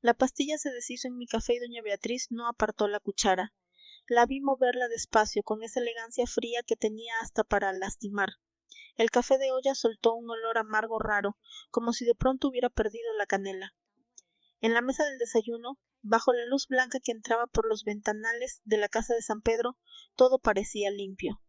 La pastilla se deshizo en mi café y doña Beatriz no apartó la cuchara. La vi moverla despacio, con esa elegancia fría que tenía hasta para lastimar. El café de olla soltó un olor amargo raro, como si de pronto hubiera perdido la canela. En la mesa del desayuno, bajo la luz blanca que entraba por los ventanales de la casa de San Pedro, todo parecía limpio.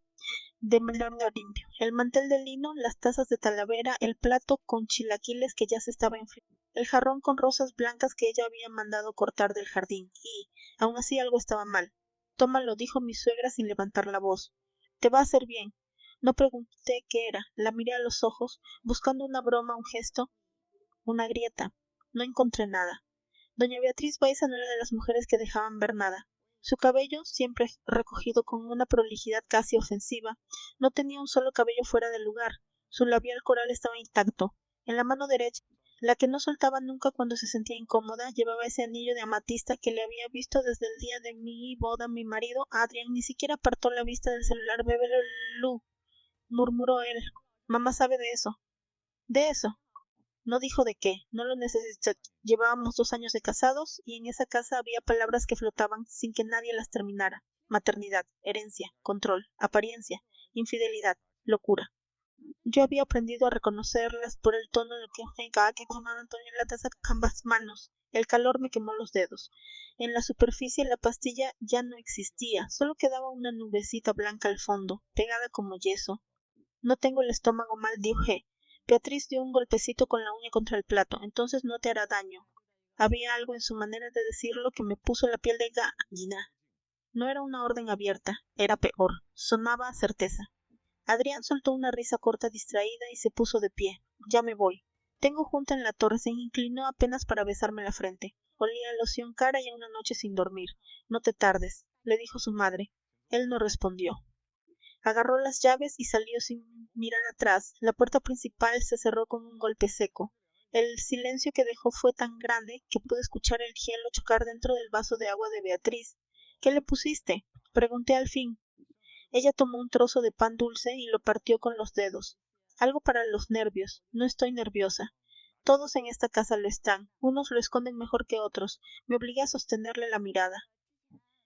De melón limpio. El mantel de lino, las tazas de talavera, el plato con chilaquiles que ya se estaba enfriando, el jarrón con rosas blancas que ella había mandado cortar del jardín. Y, aun así, algo estaba mal. Tómalo, dijo mi suegra sin levantar la voz. Te va a hacer bien. No pregunté qué era. La miré a los ojos, buscando una broma, un gesto, una grieta. No encontré nada. Doña Beatriz Baiza no era de las mujeres que dejaban ver nada. Su cabello, siempre recogido con una prolijidad casi ofensiva, no tenía un solo cabello fuera de lugar. Su labial coral estaba intacto. En la mano derecha, la que no soltaba nunca cuando se sentía incómoda, llevaba ese anillo de amatista que le había visto desde el día de mi boda. Mi marido, Adrián, ni siquiera apartó la vista del celular. Bebelú, murmuró él. Mamá sabe de eso. De eso. No dijo de qué, no lo necesitó. Llevábamos 2 años de casados y en esa casa había palabras que flotaban sin que nadie las terminara. Maternidad, herencia, control, apariencia, infidelidad, locura. Yo había aprendido a reconocerlas por el tono del que que tomaba Antonio en la taza con ambas manos. El calor me quemó los dedos. En la superficie la pastilla ya no existía, solo quedaba una nubecita blanca al fondo, pegada como yeso. No tengo el estómago mal, dije. Beatriz dio un golpecito con la uña contra el plato. Entonces no te hará daño. Había algo en su manera de decirlo que me puso la piel de gallina. No era una orden abierta, era peor. Sonaba a certeza. Adrián soltó una risa corta distraída y se puso de pie. Ya me voy. Tengo junta en la torre. Se inclinó apenas para besarme la frente. Olía a loción cara y a una noche sin dormir. No te tardes, le dijo su madre. Él no respondió. Agarró las llaves y salió sin mirar atrás. La puerta principal se cerró con un golpe seco. El silencio que dejó fue tan grande que pude escuchar el hielo chocar dentro del vaso de agua de Beatriz. ¿Qué le pusiste? Pregunté al fin. Ella tomó un trozo de pan dulce y lo partió con los dedos. Algo para los nervios. No estoy nerviosa. Todos en esta casa lo están. Unos lo esconden mejor que otros. Me obligué a sostenerle la mirada.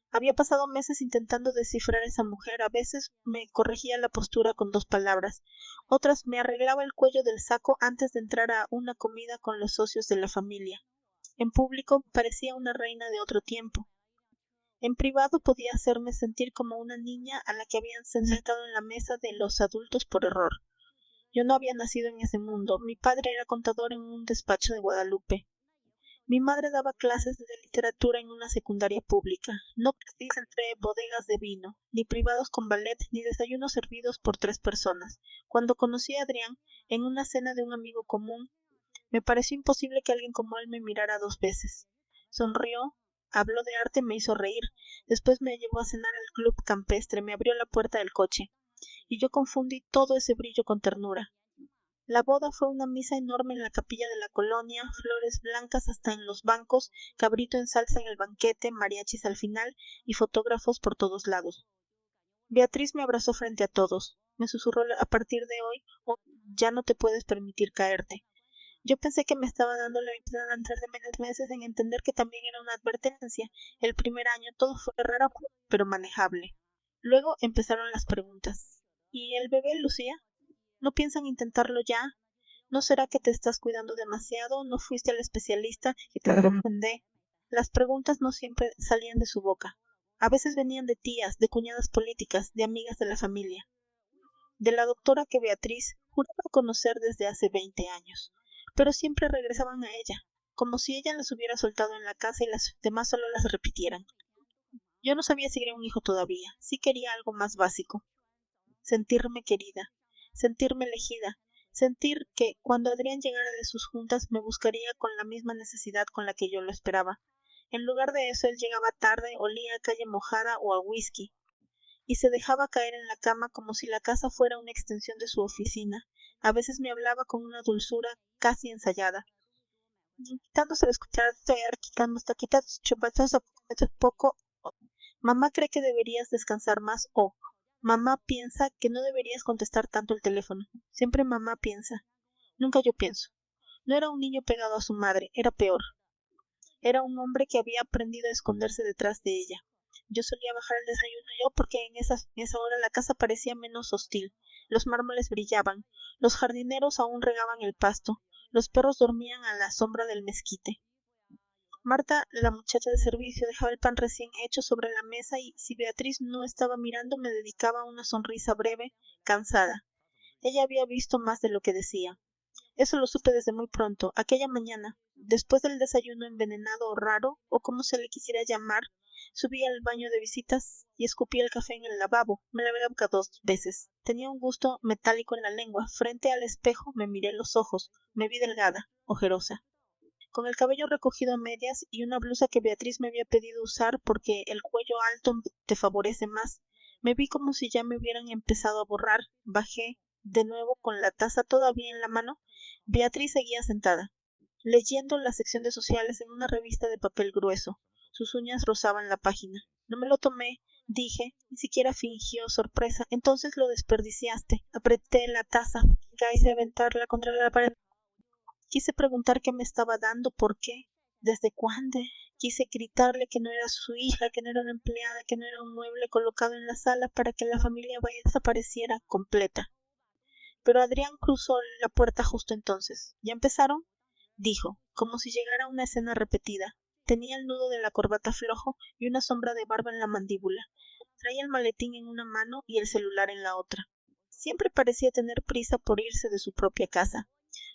Había pasado meses intentando descifrar a esa mujer. A veces me corregía la postura con 2 palabras. Otras me arreglaba el cuello del saco antes de entrar a una comida con los socios de la familia. En público parecía una reina de otro tiempo. En privado podía hacerme sentir como una niña a la que habían sentado en la mesa de los adultos por error. Yo no había nacido en ese mundo. Mi padre era contador en un despacho de Guadalupe. Mi madre daba clases de literatura en una secundaria pública. No perdí entre bodegas de vino, ni privados con ballet, ni desayunos servidos por 3 personas. Cuando conocí a Adrián, en una cena de un amigo común, me pareció imposible que alguien como él me mirara 2 veces. Sonrió, habló de arte, me hizo reír. Después me llevó a cenar al club campestre, me abrió la puerta del coche. Y yo confundí todo ese brillo con ternura. La boda fue una misa enorme en la capilla de la colonia, flores blancas hasta en los bancos, cabrito en salsa en el banquete, mariachis al final y fotógrafos por todos lados. Beatriz me abrazó frente a todos. Me susurró: a partir de hoy ya no te puedes permitir caerte. Yo pensé que me estaba dando la ventana antes de meses en entender que también era una advertencia. El primer año todo fue raro, pero manejable. Luego empezaron las preguntas. ¿Y el bebé, Lucía? ¿No piensan intentarlo ya? ¿No será que te estás cuidando demasiado? ¿No fuiste al especialista y te recomendé? Las preguntas no siempre salían de su boca. A veces venían de tías, de cuñadas políticas, de amigas de la familia. De la doctora que Beatriz juraba conocer desde hace 20 años. Pero siempre regresaban a ella, como si ella las hubiera soltado en la casa y las demás solo las repitieran. Yo no sabía si quería un hijo todavía. Sí quería algo más básico. Sentirme querida, sentirme elegida, sentir que cuando Adrián llegara de sus juntas me buscaría con la misma necesidad con la que yo lo esperaba. En lugar de eso, él llegaba tarde, olía a calle mojada o a whisky, y se dejaba caer en la cama como si la casa fuera una extensión de su oficina. A veces me hablaba con una dulzura casi ensayada, quitándose de escuchar, quitando, está quitando, chupachos, poco. Mamá cree que deberías descansar más o mamá piensa que no deberías contestar tanto el teléfono. Siempre mamá piensa. Nunca yo pienso. No era un niño pegado a su madre, era peor. Era un hombre que había aprendido a esconderse detrás de ella. Yo solía bajar el desayuno yo porque en esa hora la casa parecía menos hostil. Los mármoles brillaban, los jardineros aún regaban el pasto, los perros dormían a la sombra del mezquite. Marta, la muchacha de servicio, dejaba el pan recién hecho sobre la mesa y, si Beatriz no estaba mirando, me dedicaba una sonrisa breve, cansada. Ella había visto más de lo que decía. Eso lo supe desde muy pronto. Aquella mañana, después del desayuno envenenado o raro, o como se le quisiera llamar, subí al baño de visitas y escupí el café en el lavabo. Me lavé la boca 2 veces. Tenía un gusto metálico en la lengua. Frente al espejo me miré los ojos. Me vi delgada, ojerosa, con el cabello recogido a medias y una blusa que Beatriz me había pedido usar porque el cuello alto te favorece más. Me vi como si ya me hubieran empezado a borrar. Bajé de nuevo con la taza todavía en la mano. Beatriz seguía sentada, leyendo la sección de sociales en una revista de papel grueso. Sus uñas rozaban la página. No me lo tomé, dije, ni siquiera fingió sorpresa. Entonces lo desperdiciaste. Apreté la taza, quise aventarla contra la pared. Quise preguntar qué me estaba dando, por qué, desde cuándo. Quise gritarle que no era su hija, que no era una empleada, que no era un mueble colocado en la sala para que la familia Baeza apareciera completa. Pero Adrián cruzó la puerta justo entonces. ¿Ya empezaron?, dijo, como si llegara una escena repetida. Tenía el nudo de la corbata flojo y una sombra de barba en la mandíbula. Traía el maletín en una mano y el celular en la otra. Siempre parecía tener prisa por irse de su propia casa.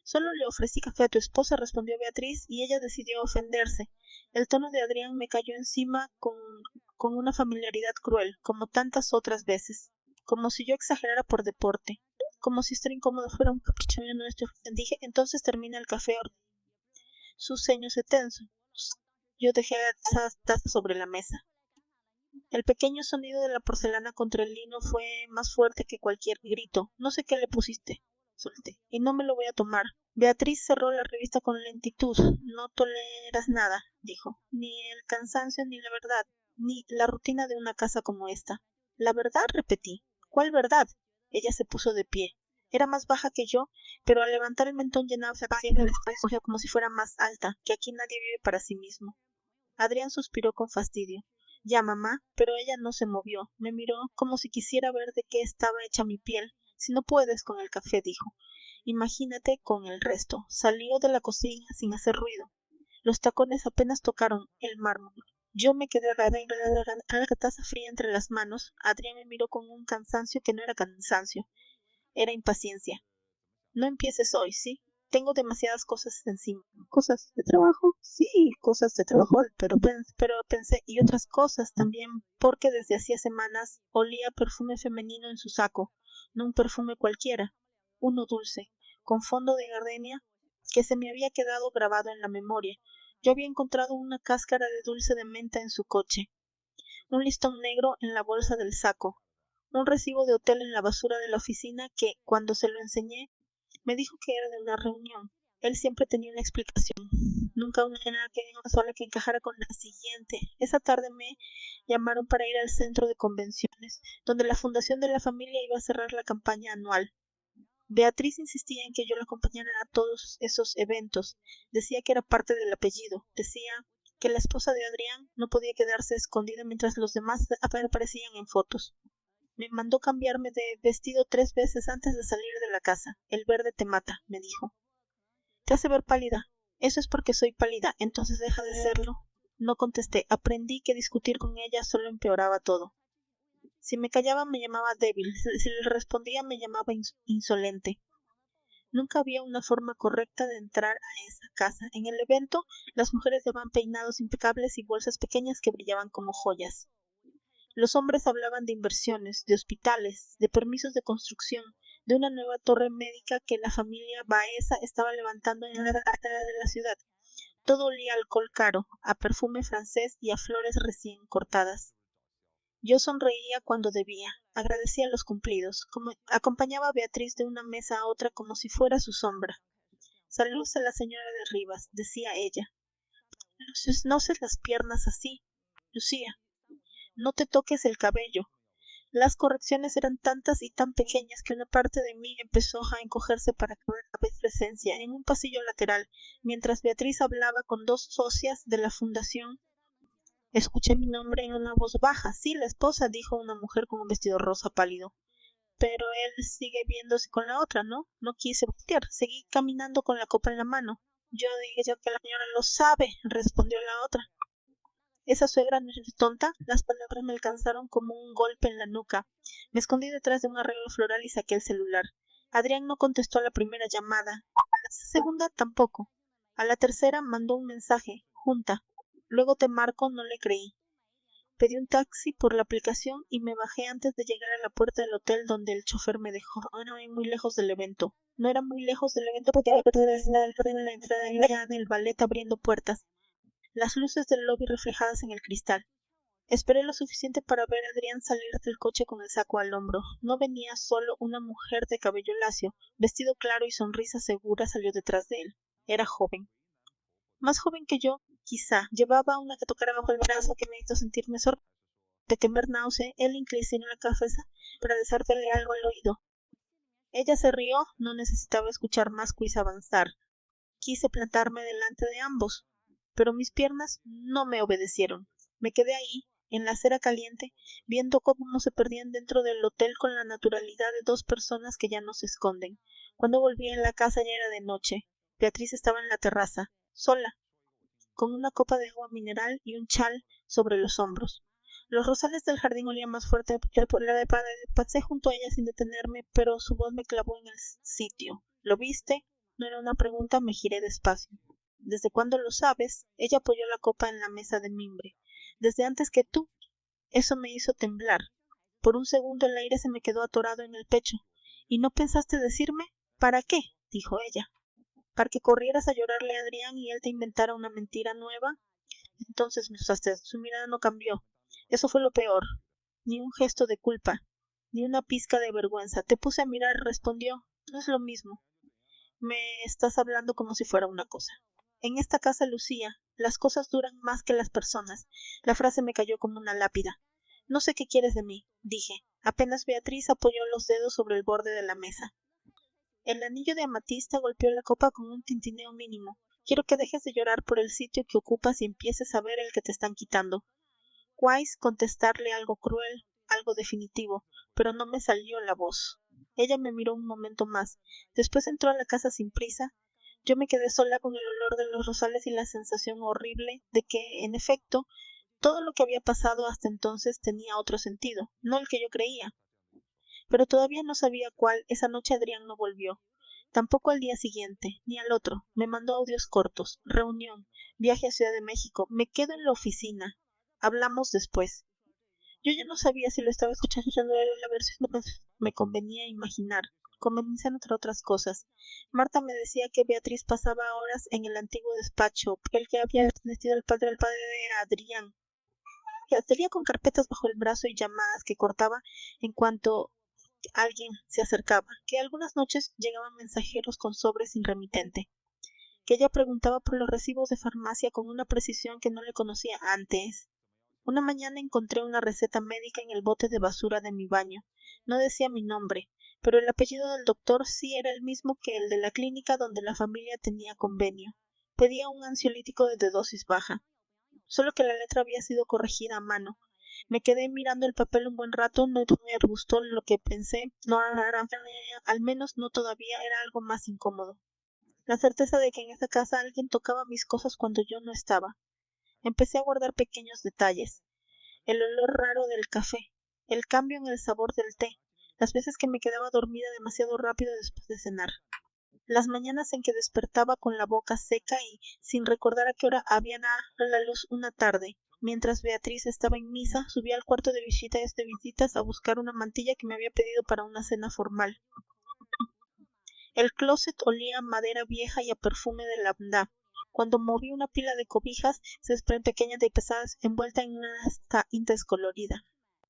Solo le ofrecí café a tu esposa, respondió Beatriz, y ella decidió ofenderse. El tono de Adrián me cayó encima con una familiaridad cruel, como tantas otras veces, como si yo exagerara por deporte, como si estar incómodo fuera un capricho mío nuestro. Dije, entonces termina el café. Su ceño se tensó. Yo dejé la taza sobre la mesa. El pequeño sonido de la porcelana contra el lino fue más fuerte que cualquier grito. No sé qué le pusiste, solté, y no me lo voy a tomar. Beatriz cerró la revista con lentitud. No toleras nada, dijo, ni el cansancio ni la verdad, ni la rutina de una casa como esta. ¿La verdad?, repetí. ¿Cuál verdad? Ella se puso de pie. Era más baja que yo, pero al levantar el mentón llenaba el espacio como si fuera más alta, que aquí nadie vive para sí mismo. Adrián suspiró con fastidio. Ya, mamá, pero ella no se movió. Me miró como si quisiera ver de qué estaba hecha mi piel. Si no puedes con el café, dijo, imagínate con el resto. Salió de la cocina sin hacer ruido. Los tacones apenas tocaron el mármol. Yo me quedé a la taza fría entre las manos. Adrián me miró con un cansancio que no era cansancio, era impaciencia. No empieces hoy, ¿sí? Tengo demasiadas cosas encima. ¿Cosas de trabajo? Sí, cosas de trabajo, pero pensé, y otras cosas también, porque desde hacía semanas olía perfume femenino en su saco, no un perfume cualquiera, uno dulce, con fondo de gardenia, que se me había quedado grabado en la memoria. Yo había encontrado una cáscara de dulce de menta en su coche, un listón negro en la bolsa del saco, un recibo de hotel en la basura de la oficina que, cuando se lo enseñé, me dijo que era de una reunión. Él siempre tenía una explicación, nunca una sola que encajara con la siguiente. Esa tarde me llamaron para ir al centro de convenciones, donde la fundación de la familia iba a cerrar la campaña anual. Beatriz insistía en que yo la acompañara a todos esos eventos. Decía que era parte del apellido. Decía que la esposa de Adrián no podía quedarse escondida mientras los demás aparecían en fotos. Me mandó cambiarme de vestido 3 veces antes de salir de la casa. El verde te mata, me dijo. Te hace ver pálida. Eso es porque soy pálida, entonces deja de serlo. No contesté. Aprendí que discutir con ella solo empeoraba todo. Si me callaba me llamaba débil, si le respondía me llamaba insolente. Nunca había una forma correcta de entrar a esa casa. En el evento, las mujeres llevaban peinados impecables y bolsas pequeñas que brillaban como joyas. Los hombres hablaban de inversiones, de hospitales, de permisos de construcción, de una nueva torre médica que la familia Baeza estaba levantando en la carretera de la ciudad. Todo olía a alcohol caro, a perfume francés y a flores recién cortadas. Yo sonreía cuando debía, agradecía los cumplidos, como acompañaba a Beatriz de una mesa a otra como si fuera su sombra. Saludos a la señora de Rivas, decía ella. No se las piernas así, Lucía. No te toques el cabello. Las correcciones eran tantas y tan pequeñas que una parte de mí empezó a encogerse para creer haber presencia en un pasillo lateral, mientras Beatriz hablaba con dos socias de la fundación. Escuché mi nombre en una voz baja. Sí, la esposa, dijo una mujer con un vestido rosa pálido. Pero él sigue viéndose con la otra, ¿no? No quise voltear. Seguí caminando con la copa en la mano. Yo dije yo que la señora lo sabe, respondió la otra. Esa suegra no es tonta. Las palabras me alcanzaron como un golpe en la nuca. Me escondí detrás de un arreglo floral y saqué el celular. Adrián no contestó a la primera llamada. A la segunda tampoco. A la tercera mandó un mensaje. Junta. Luego te marco, no le creí. Pedí un taxi por la aplicación y me bajé antes de llegar a la puerta del hotel donde el chofer me dejó. No era muy lejos del evento. No era muy lejos del evento porque había la entrada ya del ballet abriendo puertas, las luces del lobby reflejadas en el cristal. Esperé lo suficiente para ver a Adrián salir del coche con el saco al hombro. No venía solo una mujer de cabello lacio, vestido claro y sonrisa segura salió detrás de él. Era joven. Más joven que yo, quizá. Llevaba una catucara bajo el brazo que me hizo sentirme sorprendida. De temer náusea, él inclinó la cabeza para desearle algo al oído. Ella se rió, no necesitaba escuchar más, quise avanzar. Quise plantarme delante de ambos, pero mis piernas no me obedecieron. Me quedé ahí, en la acera caliente, viendo cómo se perdían dentro del hotel con la naturalidad de dos personas que ya no se esconden. Cuando volví a la casa ya era de noche. Beatriz estaba en la terraza, sola, con una copa de agua mineral y un chal sobre los hombros. Los rosales del jardín olían más fuerte que por la de padre. Pasé junto a ella sin detenerme, pero su voz me clavó en el sitio. ¿Lo viste? No era una pregunta, me giré despacio. ¿Desde cuándo lo sabes? Ella apoyó la copa en la mesa de mimbre. Desde antes que tú. Eso me hizo temblar. Por un segundo el aire se me quedó atorado en el pecho. ¿Y no pensaste decirme? ¿Para qué? Dijo ella. ¿Para que corrieras a llorarle a Adrián y él te inventara una mentira nueva? Entonces me asustaste. Su mirada no cambió. Eso fue lo peor. Ni un gesto de culpa, ni una pizca de vergüenza. Te puse a mirar, respondió. No es lo mismo. Me estás hablando como si fuera una cosa. En esta casa, Lucía, las cosas duran más que las personas. La frase me cayó como una lápida. No sé qué quieres de mí, dije. Apenas Beatriz apoyó los dedos sobre el borde de la mesa. El anillo de amatista golpeó la copa con un tintineo mínimo. Quiero que dejes de llorar por el sitio que ocupas y empieces a ver el que te están quitando. Quise contestarle algo cruel, algo definitivo, pero no me salió la voz. Ella me miró un momento más. Después entró a la casa sin prisa. Yo me quedé sola con el olor de los rosales y la sensación horrible de que, en efecto, todo lo que había pasado hasta entonces tenía otro sentido, no el que yo creía. Pero todavía no sabía cuál. Esa noche Adrián no volvió. Tampoco al día siguiente, ni al otro. Me mandó audios cortos. Reunión. Viaje a Ciudad de México. Me quedo en la oficina. Hablamos después. Yo ya no sabía si lo estaba escuchando él o la versión que me convenía imaginar. Comencé a notar otras cosas. Marta me decía que Beatriz pasaba horas en el antiguo despacho, el que había pertenecido al padre de Adrián. Que salía con carpetas bajo el brazo y llamadas que cortaba en cuanto alguien se acercaba, que algunas noches llegaban mensajeros con sobres sin remitente, que ella preguntaba por los recibos de farmacia con una precisión que no le conocía antes. Una mañana encontré una receta médica en el bote de basura de mi baño. No decía mi nombre, pero el apellido del doctor sí era el mismo que el de la clínica donde la familia tenía convenio. Pedía un ansiolítico de dosis baja, solo que la letra había sido corregida a mano. Me quedé mirando el papel un buen rato, no me gustó lo que pensé, no, al menos no todavía, era algo más incómodo. La certeza de que en esa casa alguien tocaba mis cosas cuando yo no estaba. Empecé a guardar pequeños detalles. El olor raro del café, el cambio en el sabor del té, las veces que me quedaba dormida demasiado rápido después de cenar, las mañanas en que despertaba con la boca seca y sin recordar a qué hora había dado la luz una tarde. Mientras Beatriz estaba en misa, subí al cuarto de visitas a buscar una mantilla que me había pedido para una cena formal. El closet olía a madera vieja y a perfume de lavanda. Cuando moví una pila de cobijas, se desprendieron pequeñas y pesadas, envuelta en una cinta descolorida.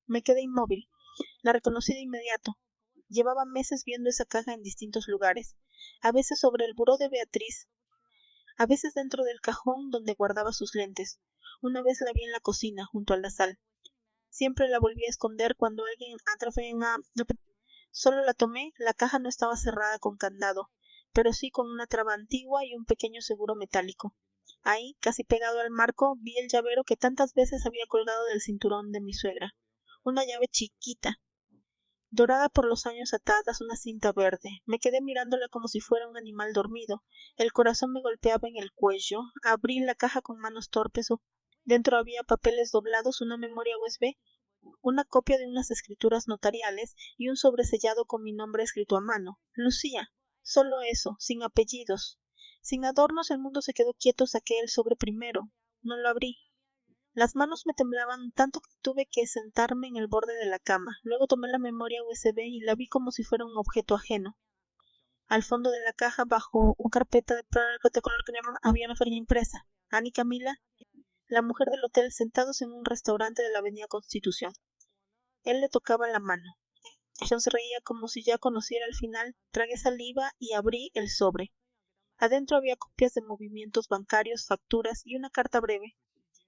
Me quedé inmóvil. La reconocí de inmediato. Llevaba meses viendo esa caja en distintos lugares. A veces sobre el buró de Beatriz, a veces dentro del cajón donde guardaba sus lentes. Una vez la vi en la cocina, junto a la sal. Siempre la volví a esconder cuando alguien atravesaba. Solo la tomé, la caja no estaba cerrada con candado, pero sí con una traba antigua y un pequeño seguro metálico. Ahí, casi pegado al marco, vi el llavero que tantas veces había colgado del cinturón de mi suegra. Una llave chiquita, dorada por los años atadas una cinta verde. Me quedé mirándola como si fuera un animal dormido. El corazón me golpeaba en el cuello. Abrí la caja con manos torpes. Dentro había papeles doblados, una memoria USB, una copia de unas escrituras notariales y un sobresellado con mi nombre escrito a mano. Lucía. Solo eso, sin apellidos. Sin adornos, el mundo se quedó quieto. Saqué el sobre primero. No lo abrí. Las manos me temblaban tanto que tuve que sentarme en el borde de la cama. Luego tomé la memoria USB y la vi como si fuera un objeto ajeno. Al fondo de la caja, bajo una carpeta de color crema, había una feria impresa. Annie y Camila, la mujer del hotel, sentados en un restaurante de la avenida Constitución. Él le tocaba la mano. John se reía como si ya conociera el final. Tragué saliva y abrí el sobre. Adentro había copias de movimientos bancarios, facturas y una carta breve,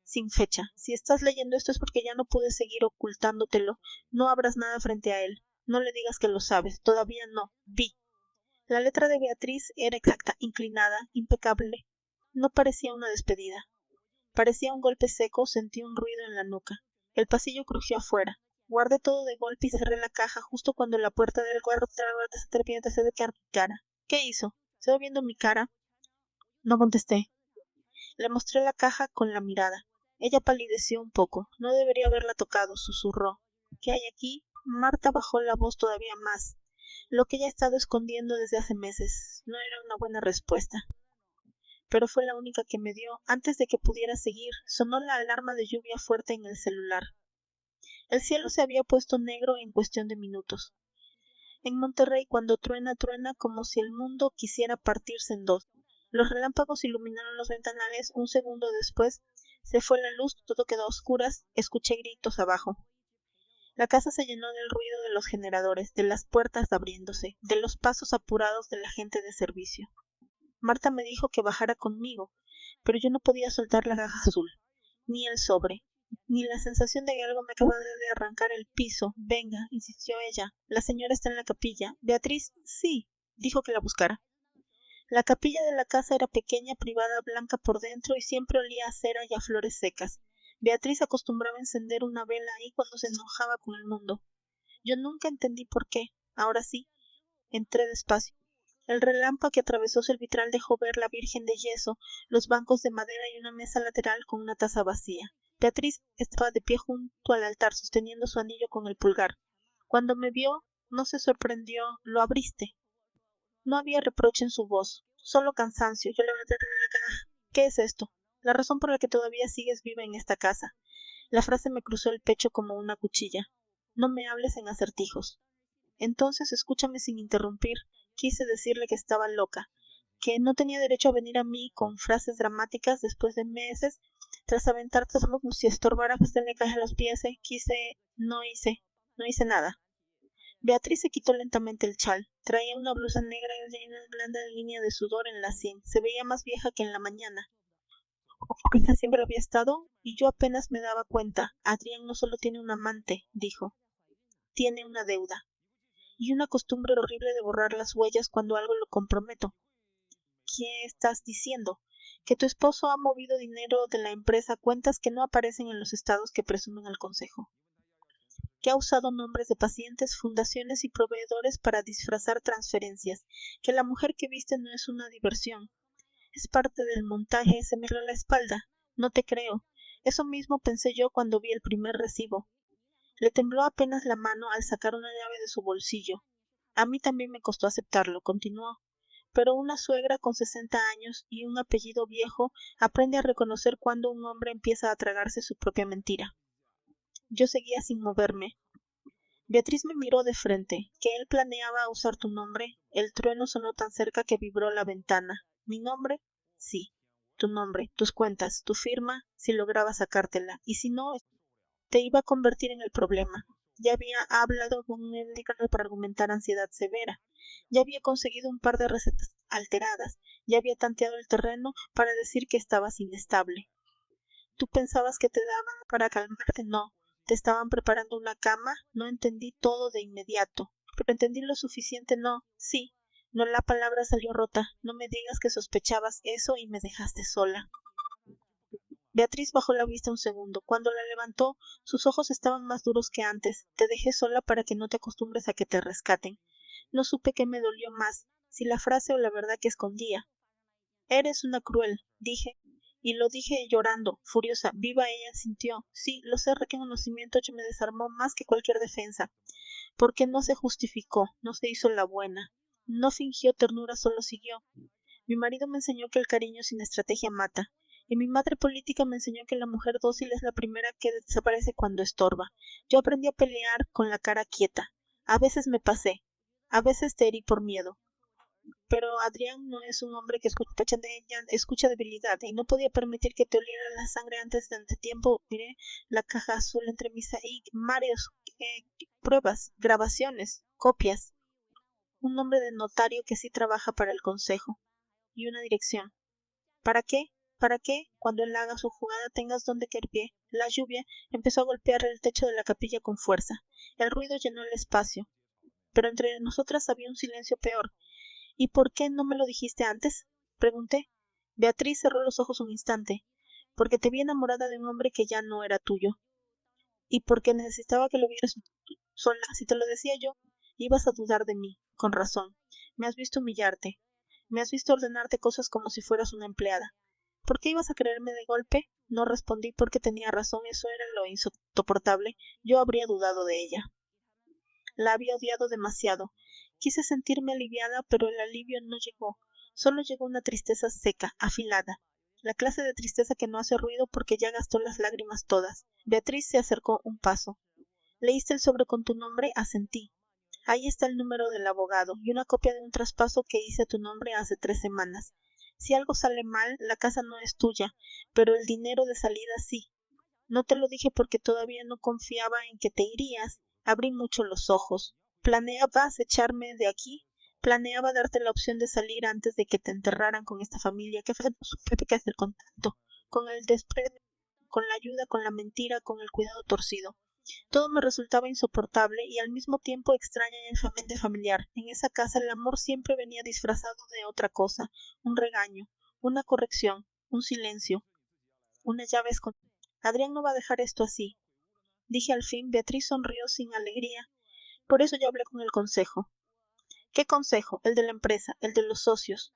sin fecha. Si estás leyendo esto es porque ya no pude seguir ocultándotelo. No abras nada frente a él. No le digas que lo sabes. Todavía no. Vi. La letra de Beatriz era exacta, inclinada, impecable. No parecía una despedida. Parecía un golpe seco. Sentí un ruido en la nuca. El pasillo crujió afuera. Guardé todo de golpe y cerré la caja justo cuando la puerta del cuarto de serpiente se declaró mi cara. ¿Qué hizo? ¿Se va viendo mi cara? No contesté. Le mostré la caja con la mirada. Ella palideció un poco. No debería haberla tocado, susurró. ¿Qué hay aquí? Marta bajó la voz todavía más. Lo que ella ha estado escondiendo desde hace meses. No era una buena respuesta. Pero fue la única que me dio. Antes de que pudiera seguir, sonó la alarma de lluvia fuerte en el celular. El cielo se había puesto negro en cuestión de minutos. En Monterrey, cuando truena, truena como si el mundo quisiera partirse en dos. Los relámpagos iluminaron los ventanales. Un segundo después se fue la luz, todo quedó a oscuras. Escuché gritos abajo. La casa se llenó del ruido de los generadores, de las puertas abriéndose, de los pasos apurados de la gente de servicio. Marta me dijo que bajara conmigo, pero yo no podía soltar la caja azul, ni el sobre, ni la sensación de que algo me acababa de arrancar el piso. Venga, insistió ella. La señora está en la capilla. Beatriz, sí, dijo que la buscara. La capilla de la casa era pequeña, privada, blanca por dentro y siempre olía a cera y a flores secas. Beatriz acostumbraba encender una vela ahí cuando se enojaba con el mundo. Yo nunca entendí por qué. Ahora sí, entré despacio. El relámpago que atravesó el vitral dejó ver la Virgen de yeso, los bancos de madera y una mesa lateral con una taza vacía. Beatriz estaba de pie junto al altar, sosteniendo su anillo con el pulgar. Cuando me vio, no se sorprendió. ¿Lo abriste? No había reproche en su voz, solo cansancio. Yo levanté la cara. ¿Qué es esto? La razón por la que todavía sigues viva en esta casa. La frase me cruzó el pecho como una cuchilla. No me hables en acertijos. Entonces escúchame sin interrumpir. Quise decirle que estaba loca, que no tenía derecho a venir a mí con frases dramáticas después de meses, tras aventar todo como si estorbara pasarle caja a los pies. No hice nada. Beatriz se quitó lentamente el chal. Traía una blusa negra y una blanda línea de sudor en la sien. Se veía más vieja que en la mañana. Quizás siempre lo había estado, y yo apenas me daba cuenta. Adrián no solo tiene un amante, dijo. Tiene una deuda. Y una costumbre horrible de borrar las huellas cuando algo lo comprometo. ¿Qué estás diciendo? ¿Que tu esposo ha movido dinero de la empresa a cuentas que no aparecen en los estados que presumen el Consejo? ¿Que ha usado nombres de pacientes, fundaciones y proveedores para disfrazar transferencias? ¿Que la mujer que viste no es una diversión? Es parte del montaje. Se me la espalda. No te creo. Eso mismo pensé yo cuando vi el primer recibo. Le tembló apenas la mano al sacar una llave de su bolsillo. A mí también me costó aceptarlo, continuó. Pero una suegra con 60 años y un apellido viejo aprende a reconocer cuando un hombre empieza a tragarse su propia mentira. Yo seguía sin moverme. Beatriz me miró de frente. ¿Que él planeaba usar tu nombre? El trueno sonó tan cerca que vibró la ventana. ¿Mi nombre? Sí. Tu nombre, tus cuentas, tu firma, si lograba sacártela. Y si no, te iba a convertir en el problema. Ya había hablado con un médico para argumentar ansiedad severa. Ya había conseguido un par de recetas alteradas. Ya había tanteado el terreno para decir que estabas inestable. ¿Tú pensabas que te daban para calmarte? No. te estaban preparando una cama, no entendí todo de inmediato, pero entendí lo suficiente, no, sí, no, la palabra salió rota, no me digas que sospechabas eso y me dejaste sola. Beatriz bajó la vista un segundo. Cuando la levantó, sus ojos estaban más duros que antes. Te dejé sola para que no te acostumbres a que te rescaten. No supe qué me dolió más, si la frase o la verdad que escondía. Eres una cruel, dije, y lo dije llorando, furiosa. Viva ella sintió. Sí, lo sé, reconocimiento me desarmó más que cualquier defensa. Porque no se justificó, no se hizo la buena. No fingió ternura, solo siguió. Mi marido me enseñó que el cariño sin estrategia mata. Y mi madre política me enseñó que la mujer dócil es la primera que desaparece cuando estorba. Yo aprendí a pelear con la cara quieta. A veces me pasé. A veces te herí por miedo. Pero Adrián no es un hombre que sospecha de ella, escucha debilidad, y no podía permitir que te oliera la sangre antes de tiempo. Miré la caja azul entre mis y varios pruebas, grabaciones, copias. Un nombre de notario que sí trabaja para el consejo. Y una dirección. ¿Para qué? ¿Para qué? Cuando él haga su jugada tengas donde caer pie. La lluvia empezó a golpear el techo de la capilla con fuerza. El ruido llenó el espacio. Pero entre nosotras había un silencio peor. ¿Y por qué no me lo dijiste antes? Pregunté. Beatriz cerró los ojos un instante. Porque te vi enamorada de un hombre que ya no era tuyo. Y porque necesitaba que lo vieras sola. Si te lo decía yo, ibas a dudar de mí. Con razón. Me has visto humillarte. Me has visto ordenarte cosas como si fueras una empleada. ¿Por qué ibas a creerme de golpe? No respondí porque tenía razón, eso era lo insoportable. Yo habría dudado de ella. La había odiado demasiado. Quise sentirme aliviada, pero el alivio no llegó. Solo llegó una tristeza seca, afilada. La clase de tristeza que no hace ruido porque ya gastó las lágrimas todas. Beatriz se acercó un paso. ¿Leíste el sobre con tu nombre? Asentí. Ahí está el número del abogado y una copia de un traspaso que hice a tu nombre hace 3 semanas. Si algo sale mal, la casa no es tuya, pero el dinero de salida sí. No te lo dije porque todavía no confiaba en que te irías. Abrí mucho los ojos. ¿Planeabas echarme de aquí? Planeaba darte la opción de salir antes de que te enterraran con esta familia. ¿Qué fue qué hacer con tanto? Con el desprecio, con la ayuda, con la mentira, con el cuidado torcido. Todo me resultaba insoportable y al mismo tiempo extraña y enfermamente familiar. En esa casa el amor siempre venía disfrazado de otra cosa, un regaño, una corrección, un silencio, una llave escondida. Adrián no va a dejar esto así, dije al fin. Beatriz sonrió sin alegría. Por eso ya hablé con el consejo. ¿Qué consejo? El de la empresa, el de los socios,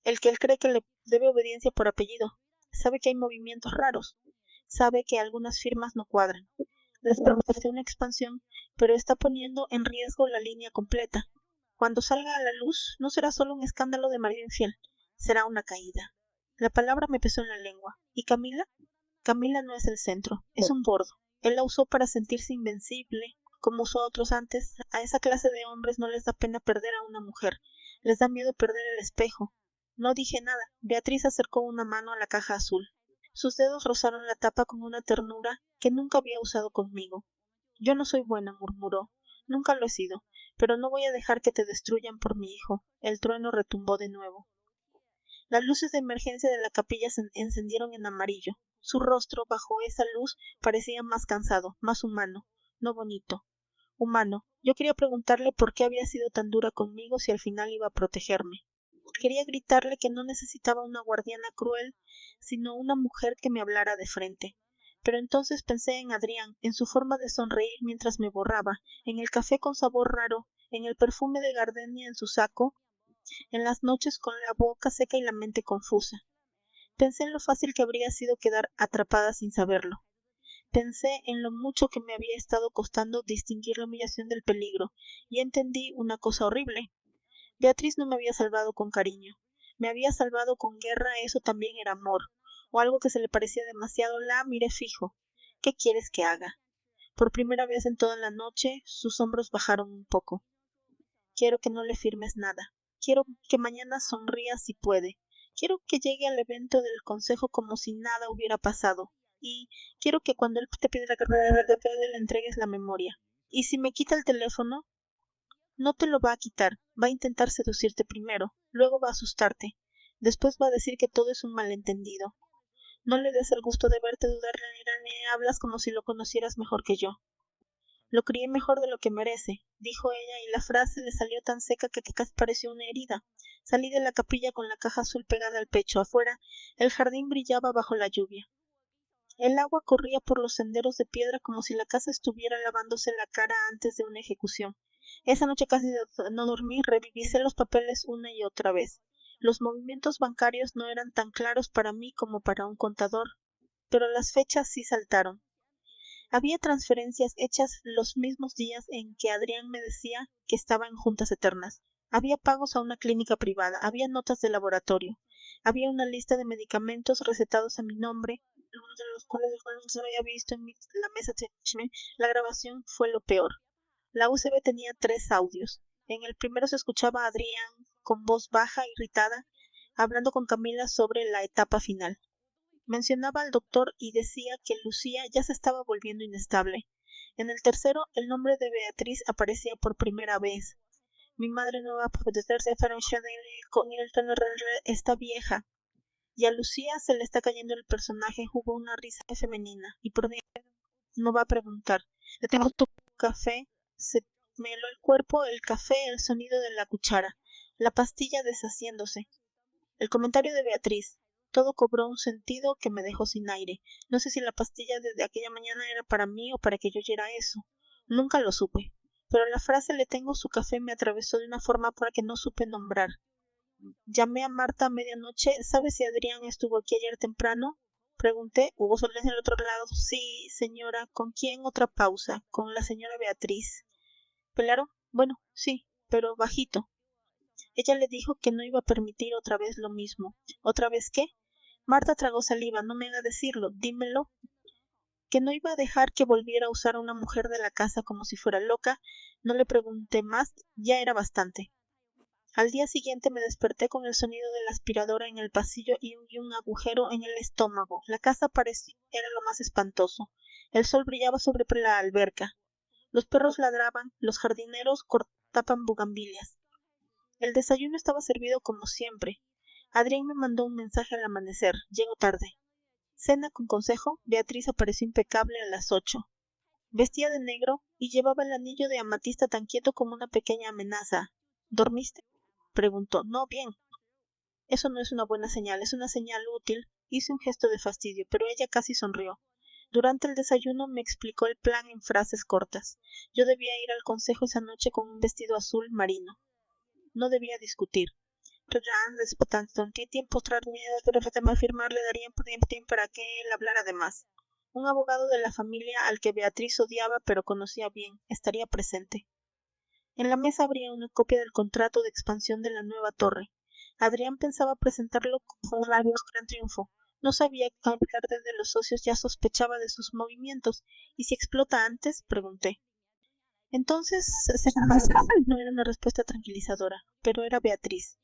el que él cree que le debe obediencia por apellido. Sabe que hay movimientos raros, sabe que algunas firmas no cuadran. Les promete una expansión, pero está poniendo en riesgo la línea completa. Cuando salga a la luz, no será solo un escándalo de marido infiel, será una caída. La palabra me pesó en la lengua. ¿Y Camila? Camila no es el centro, es un bordo. Él la usó para sentirse invencible, como usó a otros antes. A esa clase de hombres no les da pena perder a una mujer, les da miedo perder el espejo. No dije nada. Beatriz acercó una mano a la caja azul. Sus dedos rozaron la tapa con una ternura que nunca había usado conmigo. Yo no soy buena, murmuró. Nunca lo he sido, pero no voy a dejar que te destruyan por mi hijo. El trueno retumbó de nuevo. Las luces de emergencia de la capilla se encendieron en amarillo. Su rostro, bajo esa luz, parecía más cansado, más humano, no bonito. Humano. Yo quería preguntarle por qué había sido tan dura conmigo si al final iba a protegerme. Quería gritarle que no necesitaba una guardiana cruel, sino una mujer que me hablara de frente. Pero entonces pensé en Adrián, en su forma de sonreír mientras me borraba, en el café con sabor raro, en el perfume de gardenia en su saco, en las noches con la boca seca y la mente confusa. Pensé en lo fácil que habría sido quedar atrapada sin saberlo. Pensé en lo mucho que me había estado costando distinguir la humillación del peligro, y entendí una cosa horrible. Beatriz no me había salvado con cariño. Me había salvado con guerra, eso también era amor. O algo que se le parecía demasiado. La miré fijo. ¿Qué quieres que haga? Por primera vez en toda la noche, sus hombros bajaron un poco. Quiero que no le firmes nada. Quiero que mañana sonría si puede. Quiero que llegue al evento del consejo como si nada hubiera pasado. Y quiero que cuando él te pida la carrera de Fede le entregues la memoria. Y si me quita el teléfono, no te lo va a quitar, va a intentar seducirte primero, luego va a asustarte, después va a decir que todo es un malentendido. No le des el gusto de verte dudar hablas como si lo conocieras mejor que yo. Lo crié mejor de lo que merece, dijo ella, y la frase le salió tan seca que casi pareció una herida. Salí de la capilla con la caja azul pegada al pecho. Afuera, el jardín brillaba bajo la lluvia. El agua corría por los senderos de piedra como si la casa estuviera lavándose la cara antes de una ejecución. Esa noche casi de no dormí, revisé los papeles una y otra vez. Los movimientos bancarios no eran tan claros para mí como para un contador, pero las fechas sí saltaron. Había transferencias hechas los mismos días en que Adrián me decía que estaba en juntas eternas. Había pagos a una clínica privada, había notas de laboratorio, había una lista de medicamentos recetados a mi nombre, algunos de los cuales no se había visto en la mesa de chisme. La grabación fue lo peor. La USB tenía 3 audios. En el primero se escuchaba a Adrián con voz baja, irritada, hablando con Camila sobre la etapa final. Mencionaba al doctor y decía que Lucía ya se estaba volviendo inestable. En el tercero, el nombre de Beatriz aparecía por primera vez. Mi madre no va a poder diferenciar con esta vieja. Y a Lucía se le está cayendo el personaje, jugó una risa femenina. Y por dentro no va a preguntar. Le tengo tu café, se me heló el cuerpo, el café, el sonido de la cuchara, la pastilla deshaciéndose. El comentario de Beatriz. Todo cobró un sentido que me dejó sin aire. No sé si la pastilla desde aquella mañana era para mí o para que yo oyera eso. Nunca lo supe. Pero la frase le tengo su café me atravesó de una forma por la que no supe nombrar. Llamé a Marta a medianoche. ¿Sabe si Adrián estuvo aquí ayer temprano? Pregunté. ¿Hubo silencio al otro lado? Sí, señora. ¿Con quién? Otra pausa. Con la señora Beatriz. ¿Pelaron? Bueno, sí, pero bajito. Ella le dijo que no iba a permitir otra vez lo mismo. ¿Otra vez qué? Marta tragó saliva. No me haga decirlo. Dímelo. Que no iba a dejar que volviera a usar a una mujer de la casa como si fuera loca. No le pregunté más. Ya era bastante. Al día siguiente me desperté con el sonido de la aspiradora en el pasillo y un agujero en el estómago. La casa parecía era lo más espantoso. El sol brillaba sobre la alberca. Los perros ladraban. Los jardineros cortaban bugambilias. El desayuno estaba servido como siempre. Adrián me mandó un mensaje al amanecer. Llego tarde. Cena con consejo. Beatriz apareció impecable a las 8. Vestía de negro y llevaba el anillo de amatista tan quieto como una pequeña amenaza. ¿Dormiste? Preguntó. No, bien. Eso no es una buena señal, es una señal útil. Hice un gesto de fastidio, pero ella casi sonrió. Durante el desayuno me explicó el plan en frases cortas. Yo debía ir al consejo esa noche con un vestido azul marino. No debía discutir. Tiempo para firmar le darían tiempo para que él hablara de más. Un abogado de la familia al que Beatriz odiaba pero conocía bien estaría presente. En la mesa habría una copia del contrato de expansión de la nueva torre. Adrián pensaba presentarlo como un gran triunfo. No sabía que hablar desde los socios ya sospechaba de sus movimientos. ¿Y si explota antes? Pregunté. Entonces será más. No era una respuesta tranquilizadora, pero era Beatriz.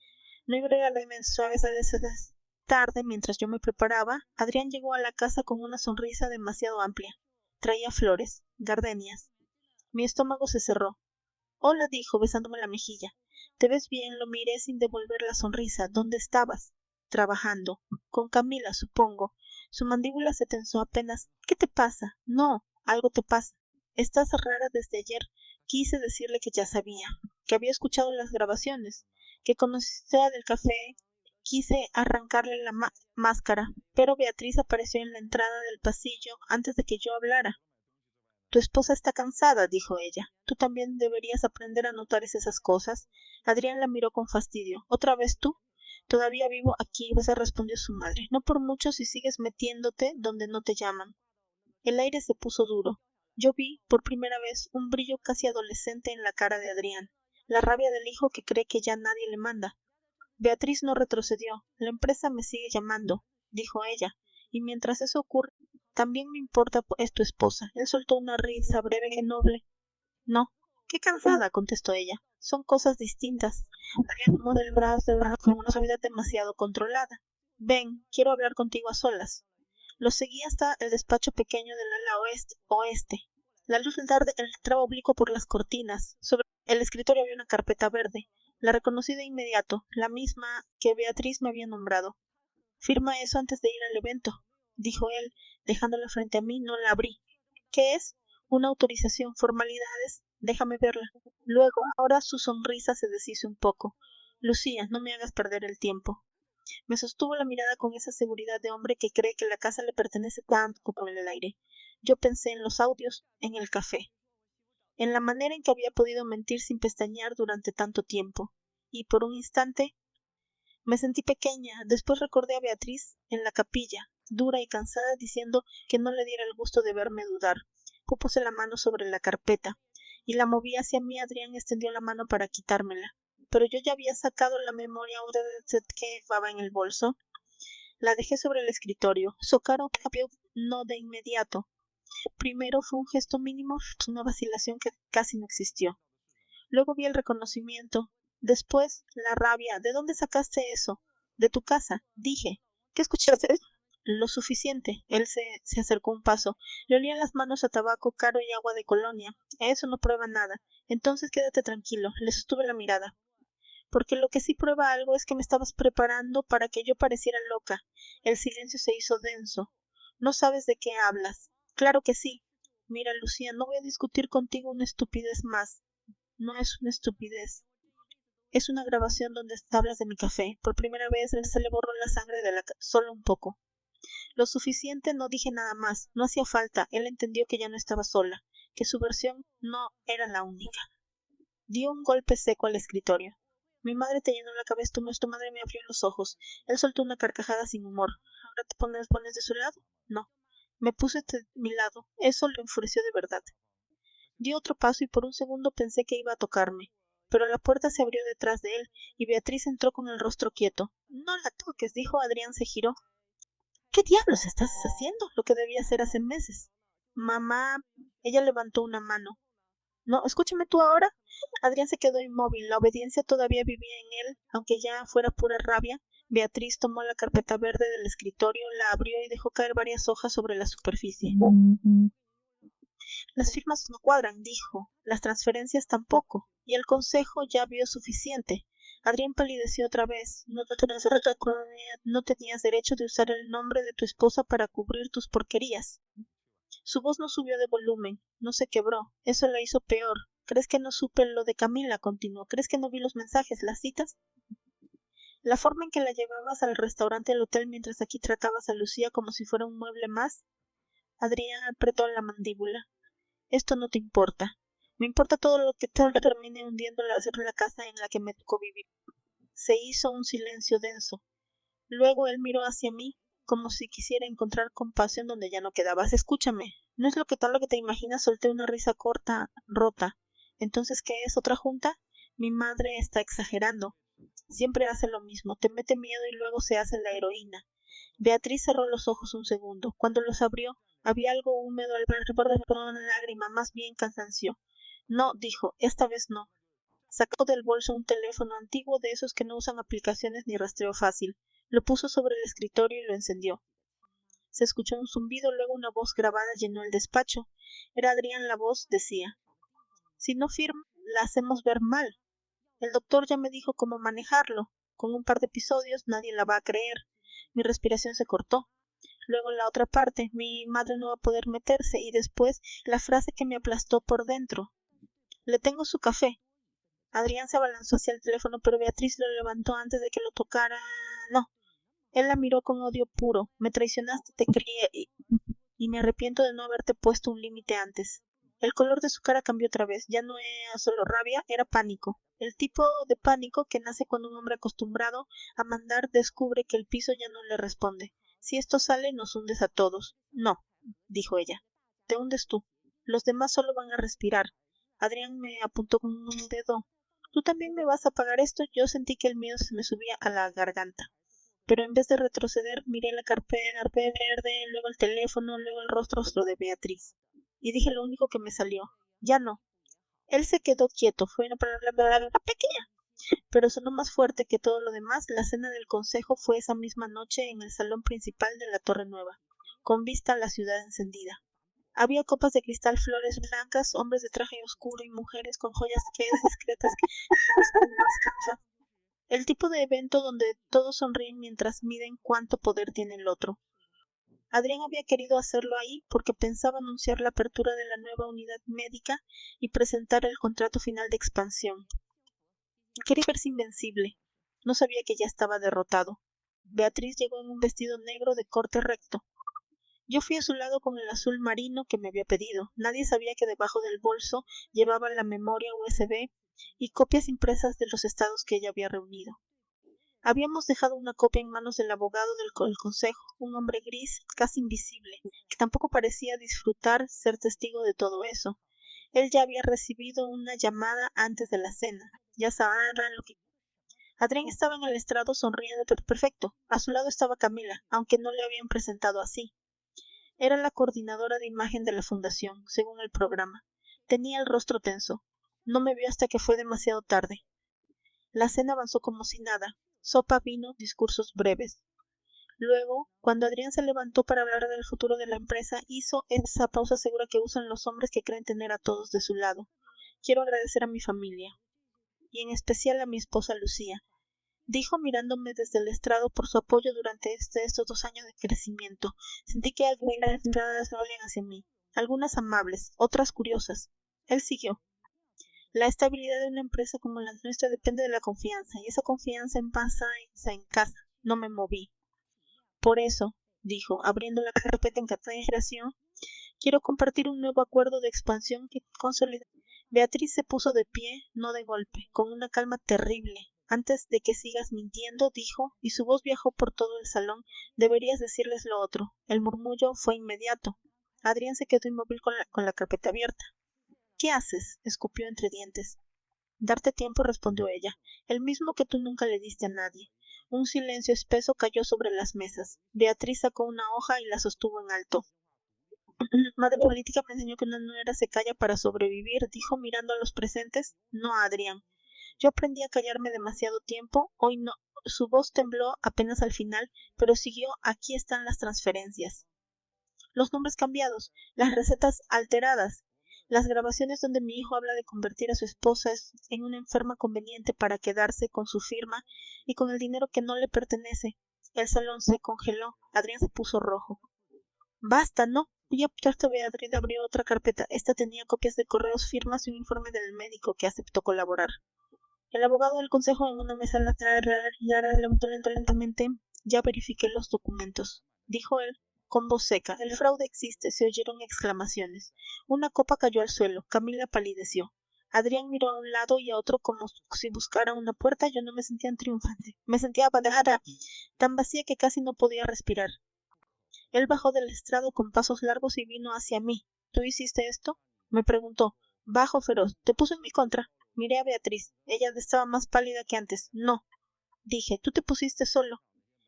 No iba a regalarme suaves a veces. Tarde, mientras yo me preparaba, Adrián llegó a la casa con una sonrisa demasiado amplia. Traía flores, gardenias. Mi estómago se cerró. Hola, dijo, besándome la mejilla. ¿Te ves bien? Lo miré sin devolver la sonrisa. ¿Dónde estabas? Trabajando. Con Camila, supongo. Su mandíbula se tensó apenas. ¿Qué te pasa? No, algo te pasa. Estás rara desde ayer. Quise decirle que ya sabía, que había escuchado las grabaciones, que conocía del café. Quise arrancarle la máscara, pero Beatriz apareció en la entrada del pasillo antes de que yo hablara. Tu esposa está cansada, dijo ella. Tú también deberías aprender a notar esas cosas. Adrián la miró con fastidio. ¿Otra vez tú? Todavía vivo aquí, se respondió su madre. No por mucho si sigues metiéndote donde no te llaman. El aire se puso duro. Yo vi, por primera vez, un brillo casi adolescente en la cara de Adrián. La rabia del hijo que cree que ya nadie le manda. Beatriz no retrocedió. La empresa me sigue llamando, dijo ella. Y mientras eso ocurre, también me importa es tu esposa. Él soltó una risa breve y noble. No. Qué cansada, contestó ella. Son cosas distintas. Adrián tomó del brazo con una suavidad demasiado controlada. Ven, quiero hablar contigo a solas. Lo seguí hasta el despacho pequeño del ala oeste. La luz del tarde entraba oblicuo por las cortinas. Sobre el escritorio había una carpeta verde. La reconocí de inmediato, la misma que Beatriz me había nombrado. Firma eso antes de ir al evento, dijo él, Dejándola frente a mí, no la abrí. ¿Qué es? Una autorización, formalidades. Déjame verla. Luego, ahora su sonrisa se deshizo un poco. Lucía, no me hagas perder el tiempo. Me sostuvo la mirada con esa seguridad de hombre que cree que la casa le pertenece tanto como el aire. Yo pensé en los audios, en el café, en la manera en que había podido mentir sin pestañear durante tanto tiempo. Y por un instante me sentí pequeña. Después recordé a Beatriz en la capilla, dura y cansada, diciendo que no le diera el gusto de verme dudar. Puse la mano sobre la carpeta y la moví hacia mí. Adrián extendió la mano para quitármela, pero yo ya había sacado la memoria que llevaba en el bolso. La dejé sobre el escritorio. Socorro cambió no de inmediato. Primero fue un gesto mínimo, una vacilación que casi no existió. Luego vi el reconocimiento. Después, la rabia. ¿De dónde sacaste eso? De tu casa, dije. ¿Qué escuchaste? Lo suficiente. Él se acercó un paso. Le olían las manos a tabaco caro y agua de colonia. Eso no prueba nada. Entonces quédate tranquilo. Le sostuve la mirada. Porque lo que sí prueba algo es que me estabas preparando para que yo pareciera loca. El silencio se hizo denso. No sabes de qué hablas. Claro que sí. Mira, Lucía, no voy a discutir contigo una estupidez más. No es una estupidez. Es una grabación donde hablas de mi café. Por primera vez se le borró la sangre de solo un poco. Lo suficiente, no dije nada más. No hacía falta. Él entendió que ya no estaba sola, que su versión no era la única. Dio un golpe seco al escritorio. Mi madre te llenó la cabeza, tu madre me abrió los ojos. Él soltó una carcajada sin humor. ¿Ahora te pones de su lado? No. Me puse de mi lado. Eso lo enfureció de verdad. Dio otro paso y por un segundo pensé que iba a tocarme. Pero la puerta se abrió detrás de él y Beatriz entró con el rostro quieto. No la toques, dijo. Adrián se giró. ¿Qué diablos estás haciendo? Lo que debía hacer hace meses. Mamá. Ella levantó una mano. No, escúchame tú ahora. Adrián se quedó inmóvil. La obediencia todavía vivía en él, aunque ya fuera pura rabia. Beatriz tomó la carpeta verde del escritorio, la abrió y dejó caer varias hojas sobre la superficie. Las firmas no cuadran, dijo. Las transferencias tampoco. Y el consejo ya vio suficiente. Adrián palideció otra vez. No tenías derecho de usar el nombre de tu esposa para cubrir tus porquerías. Su voz no subió de volumen, no se quebró. Eso la hizo peor. ¿Crees que no supe lo de Camila? Continuó. ¿Crees que no vi los mensajes, las citas? La forma en que la llevabas al restaurante del hotel mientras aquí tratabas a Lucía como si fuera un mueble más. Adrián apretó la mandíbula. Esto no te importa. Me importa todo lo que termine hundiendo la casa en la que me tocó vivir. Se hizo un silencio denso. Luego él miró hacia mí, como si quisiera encontrar compasión donde ya no quedabas. Escúchame, no es lo que tal lo que te imaginas. Solté una risa corta, rota. ¿Entonces qué es? ¿Otra junta? Mi madre está exagerando. Siempre hace lo mismo, te mete miedo y luego se hace la heroína. Beatriz cerró los ojos un segundo. Cuando los abrió, había algo húmedo al borde de una lágrima, más bien cansancio. No, dijo, esta vez no. Sacó del bolso un teléfono antiguo de esos que no usan aplicaciones ni rastreo fácil. Lo puso sobre el escritorio y lo encendió. Se escuchó un zumbido, luego una voz grabada llenó el despacho. Era Adrián la voz, decía. Si no firma, la hacemos ver mal. El doctor ya me dijo cómo manejarlo. Con un par de episodios nadie la va a creer. Mi respiración se cortó. Luego la otra parte, mi madre no va a poder meterse. Y después la frase que me aplastó por dentro. Le tengo su café. Adrián se abalanzó hacia el teléfono, pero Beatriz lo levantó antes de que lo tocara. No. Él la miró con odio puro. Me traicionaste, te crié y me arrepiento de no haberte puesto un límite antes. El color de su cara cambió otra vez. Ya no era solo rabia, era pánico. El tipo de pánico que nace cuando un hombre acostumbrado a mandar descubre que el piso ya no le responde. Si esto sale, nos hundes a todos. No, dijo ella. Te hundes tú. Los demás solo van a respirar. Adrián me apuntó con un dedo. ¿Tú también me vas a pagar esto? Yo sentí que el miedo se me subía a la garganta. Pero en vez de retroceder, miré la carpeta verde, luego el teléfono, luego el rostro de Beatriz. Y dije lo único que me salió. Ya no. Él se quedó quieto. Fue una palabra pequeña, pero sonó más fuerte que todo lo demás. La cena del consejo fue esa misma noche en el salón principal de la Torre Nueva, con vista a la ciudad encendida. Había copas de cristal, flores blancas, hombres de traje oscuro y mujeres con joyas discretas que el tipo de evento donde todos sonríen mientras miden cuánto poder tiene el otro. Adrián había querido hacerlo ahí porque pensaba anunciar la apertura de la nueva unidad médica y presentar el contrato final de expansión. Quería verse invencible. No sabía que ya estaba derrotado. Beatriz llegó en un vestido negro de corte recto. Yo fui a su lado con el azul marino que me había pedido. Nadie sabía que debajo del bolso llevaba la memoria USB y copias impresas de los estados que ella había reunido. Habíamos dejado una copia en manos del abogado del consejo, un hombre gris, casi invisible, que tampoco parecía disfrutar ser testigo de todo eso. Él ya había recibido una llamada antes de la cena. Ya sabrán lo que... Adrián estaba en el estrado sonriendo perfecto. A su lado estaba Camila, aunque no le habían presentado así. Era la coordinadora de imagen de la fundación, según el programa. Tenía el rostro tenso. No me vio hasta que fue demasiado tarde. La cena avanzó como si nada. Sopa, vino, discursos breves. Luego, cuando Adrián se levantó para hablar del futuro de la empresa, hizo esa pausa segura que usan los hombres que creen tener a todos de su lado. Quiero agradecer a mi familia, y en especial a mi esposa Lucía, dijo mirándome desde el estrado por su apoyo durante estos 2 años de crecimiento. Sentí que algunas miradas volvían hacia mí, algunas amables, otras curiosas. Él siguió. La estabilidad de una empresa como la nuestra depende de la confianza, y esa confianza pasa en casa. No me moví. Por eso, dijo, abriendo la carpeta en refrigeración, quiero compartir un nuevo acuerdo de expansión que consolida. Beatriz se puso de pie, no de golpe, con una calma terrible. Antes de que sigas mintiendo, dijo, y su voz viajó por todo el salón, deberías decirles lo otro. El murmullo fue inmediato. Adrián se quedó inmóvil con la carpeta abierta. ¿Qué haces? Escupió entre dientes. Darte tiempo, respondió ella, el mismo que tú nunca le diste a nadie. Un silencio espeso cayó sobre las mesas. Beatriz sacó una hoja y la sostuvo en alto. Madre política me enseñó que una nuera se calla para sobrevivir, dijo mirando a los presentes, no a Adrián. Yo aprendí a callarme demasiado tiempo, hoy no. Su voz tembló apenas al final, pero siguió, aquí están las transferencias. Los nombres cambiados, las recetas alteradas, las grabaciones donde mi hijo habla de convertir a su esposa en una enferma conveniente para quedarse con su firma y con el dinero que no le pertenece. El salón se congeló. Adrián se puso rojo. Basta, ¿no? Y aparte Beatriz abrió otra carpeta. Esta tenía copias de correos, firmas y un informe del médico que aceptó colaborar. El abogado del consejo en una mesa lateral levantó lentamente. Ya verifiqué los documentos, dijo él con voz seca. El fraude existe, se oyeron exclamaciones. Una copa cayó al suelo. Camila palideció. Adrián miró a un lado y a otro como si buscara una puerta. Yo no me sentía triunfante. Me sentía abandonada, tan vacía que casi no podía respirar. Él bajó del estrado con pasos largos y vino hacia mí. ¿Tú hiciste esto? Me preguntó. Bajo feroz. ¿Te puso en mi contra? Miré a Beatriz. Ella estaba más pálida que antes. No. Dije, tú te pusiste solo.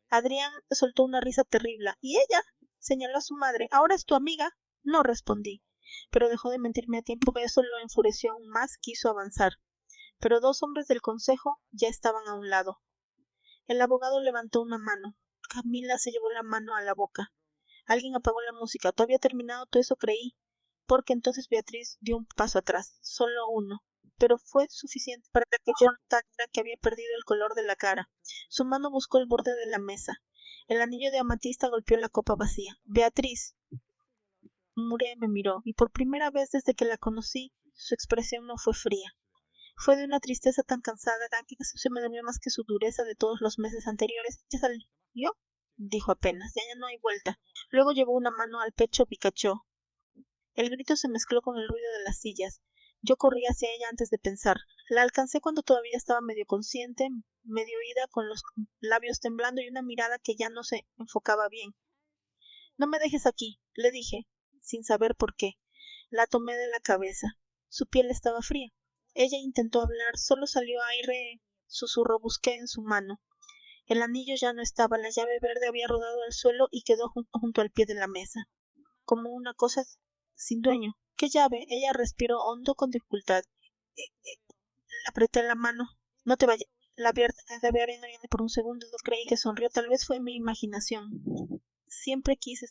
Adrián soltó una risa terrible. ¿Y ella? Señaló a su madre. ¿Ahora es tu amiga? No respondí. Pero dejó de mentirme a tiempo que eso lo enfureció aún más. Quiso avanzar. Pero 2 hombres del consejo ya estaban a un lado. El abogado levantó una mano. Camila se llevó la mano a la boca. Alguien apagó la música. ¿Tú había terminado todo eso? Creí. Porque entonces Beatriz dio un paso atrás. Solo uno. Pero fue suficiente para que yo notara que había perdido el color de la cara. Su mano buscó el borde de la mesa. El anillo de amatista golpeó la copa vacía. Beatriz. Muré me miró, y por primera vez desde que la conocí, su expresión no fue fría. Fue de una tristeza tan cansada que se me dolió más que su dureza de todos los meses anteriores. ¿Ya salió? Dijo apenas. Ya no hay vuelta. Luego llevó una mano al pecho y cachó. El grito se mezcló con el ruido de las sillas. Yo corrí hacia ella antes de pensar. La alcancé cuando todavía estaba medio consciente, medio oída, con los labios temblando y una mirada que ya no se enfocaba bien. No me dejes aquí, le dije, sin saber por qué. La tomé de la cabeza. Su piel estaba fría. Ella intentó hablar, solo salió aire, susurró, busqué en su mano. El anillo ya no estaba, la llave verde había rodado al suelo y quedó junto al pie de la mesa, como una cosa sin dueño. ¿Qué llave? Ella respiró hondo con dificultad. Le apreté la mano. No te vayas. La llave abriendo por un segundo creí que sonrió. Tal vez fue mi imaginación. Siempre quise,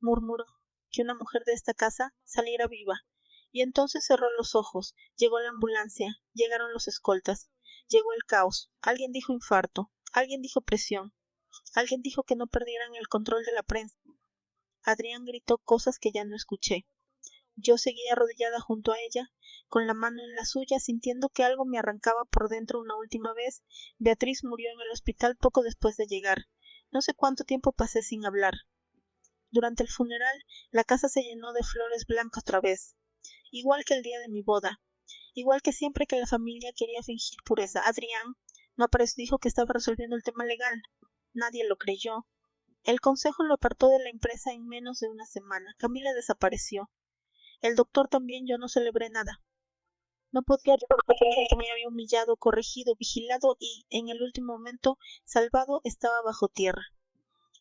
murmuró, que una mujer de esta casa saliera viva. Y entonces cerró los ojos. Llegó la ambulancia. Llegaron los escoltas. Llegó el caos. Alguien dijo infarto. Alguien dijo presión. Alguien dijo que no perdieran el control de la prensa. Adrián gritó cosas que ya no escuché. Yo seguí arrodillada junto a ella, con la mano en la suya, sintiendo que algo me arrancaba por dentro una última vez. Beatriz murió en el hospital poco después de llegar. No sé cuánto tiempo pasé sin hablar. Durante el funeral, la casa se llenó de flores blancas otra vez, igual que el día de mi boda, igual que siempre que la familia quería fingir pureza. Adrián no apareció, dijo que estaba resolviendo el tema legal. Nadie lo creyó. El consejo lo apartó de la empresa en menos de una semana. Camila desapareció. El doctor también, yo no celebré nada. No podía creer que me había humillado, corregido, vigilado y, en el último momento, salvado, estaba bajo tierra.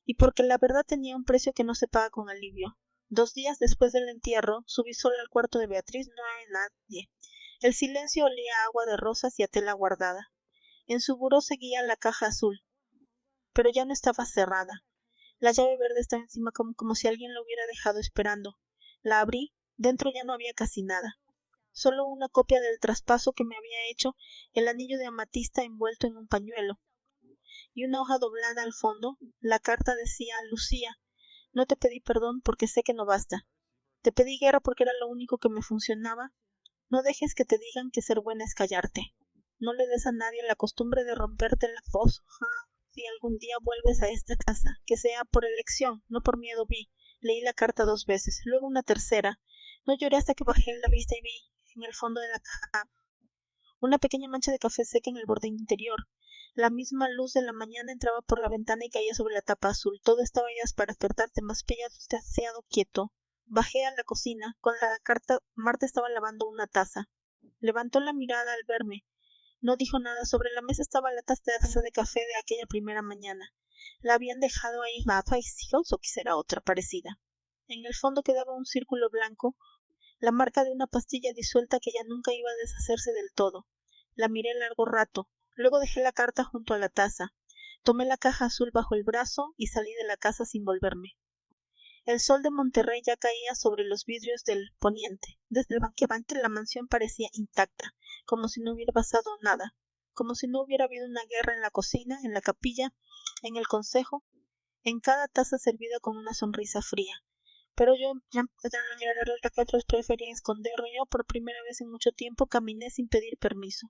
Y porque la verdad tenía un precio que no se paga con alivio. 2 días después del entierro, subí sola al cuarto de Beatriz, no hay nadie. El silencio olía a agua de rosas y a tela guardada. En su buró seguía la caja azul, pero ya no estaba cerrada. La llave verde estaba encima como si alguien la hubiera dejado esperando. La abrí, dentro ya no había casi nada. Solo una copia del traspaso que me había hecho, el anillo de amatista envuelto en un pañuelo. Y una hoja doblada al fondo, la carta decía: Lucía, no te pedí perdón porque sé que no basta. Te pedí guerra porque era lo único que me funcionaba. No dejes que te digan que ser buena es callarte. No le des a nadie la costumbre de romperte la voz. Si algún día vuelves a esta casa, que sea por elección, no por miedo, vi. Leí la carta 2 veces, luego una tercera. No lloré hasta que bajé la vista y vi, en el fondo de la caja, una pequeña mancha de café seca en el borde interior. La misma luz de la mañana entraba por la ventana y caía sobre la tapa azul. Todo estaba ya para despertarte, más pillado, demasiado quieto. Bajé a la cocina. Con la carta, Marta estaba lavando una taza. Levantó la mirada al verme. No dijo nada. Sobre la mesa estaba la taza de café de aquella primera mañana. La habían dejado ahí Mafa y Seagulls, o quizá era otra parecida. En el fondo quedaba un círculo blanco, la marca de una pastilla disuelta que ya nunca iba a deshacerse del todo. La miré largo rato. Luego dejé la carta junto a la taza. Tomé la caja azul bajo el brazo y salí de la casa sin volverme. El sol de Monterrey ya caía sobre los vidrios del poniente. Desde el banquete la mansión parecía intacta, como si no hubiera pasado nada, como si no hubiera habido una guerra en la cocina, en la capilla, en el consejo, en cada taza servida con una sonrisa fría. Pero yo ya empecé a mirar a los retratos, prefería esconderlo. Yo por primera vez en mucho tiempo caminé sin pedir permiso.